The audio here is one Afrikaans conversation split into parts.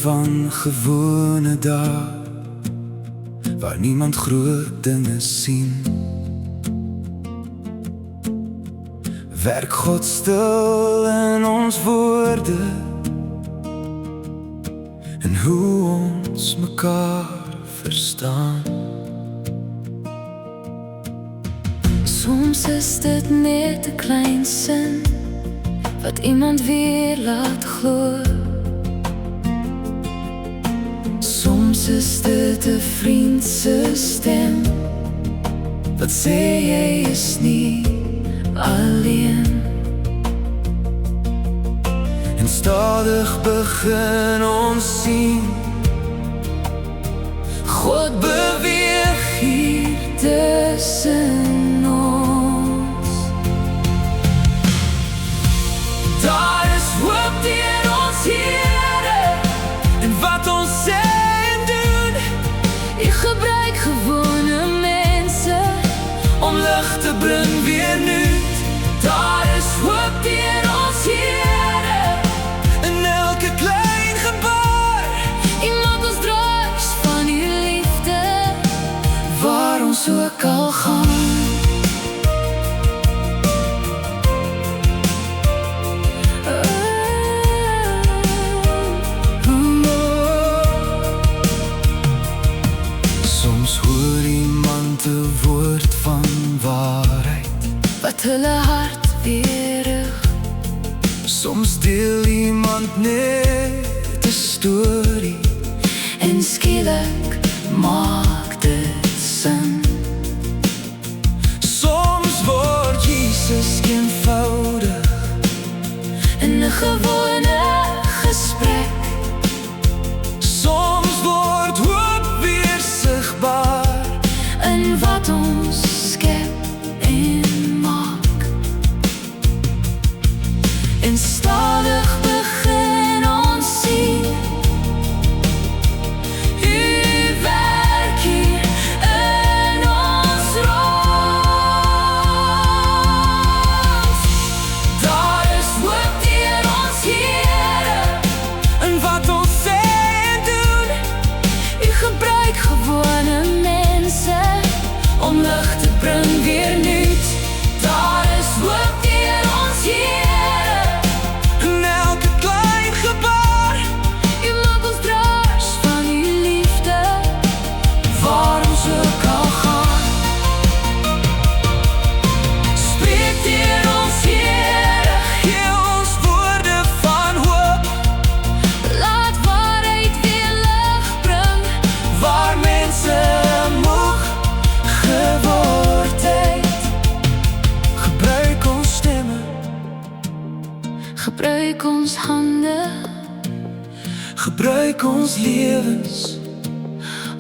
van gewone dae waar niemand groot dinge sien. Werk God stil in ons woorde en hoe ons mekaar verstaan. Soms is dit net 'n klein sin wat iemand weer laat glo. Soms is dit 'n vriend se stem wat sê jy is nie alleen. En stadig begin ons sien God beweeg hier tussen ons. Daar is hoop deur ons Here en wat ons sê en doen. Ek gebruik gewone mense om lig te bring weer nu. Daar is hoop deur ons Here in elke klein gebaar. U maak ons dryf van u liefde waar ons ook al gaan. Soms hoor iemand 'n woord van waarheid Wat hulle hart weer rig. Soms deel iemand net 'n storie En skielik maak dit sin. Soms word Jesus eenvoudig In 'n gewone gesprek. Soms word hoop weer sigbaar In wat ons skep en maak. En stadig begin ons sien u werk hier in ons rond. Daar is hoop deur ons Here en wat ons sê en doen. U gebruik gewone mense Om lig te bring weer nuut. Daar is hoop deur ons Here in elke klein gebaar. U maak ons draers van u liefde Waar ons ook al gaan. Spreek deur ons Here, gee ons woorde van hoop. Laat waarheid weer lig bring Waar mense moeg geword het. Gebruik ons stemme, Gebruik ons hande gebruik ons lewens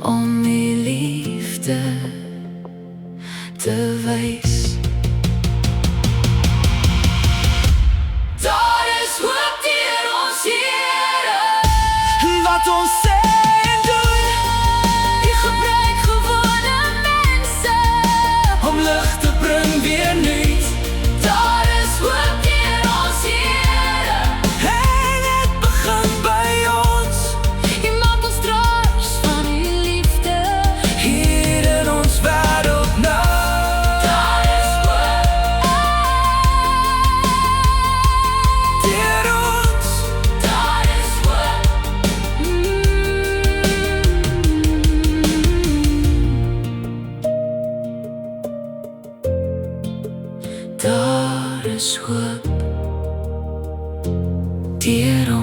om u liefde te wys. Daar is hoop deur ons Here en wat ons sê en doen. U gebruik gewone mense Om lig te bring weer nuut. Daar is hoop deur ons Here. En het begin by ons U maak ons draers van u liefde hier in ons wêreld nou. Daar is hoop Deur ons Daar is hoop Daar is hoop deur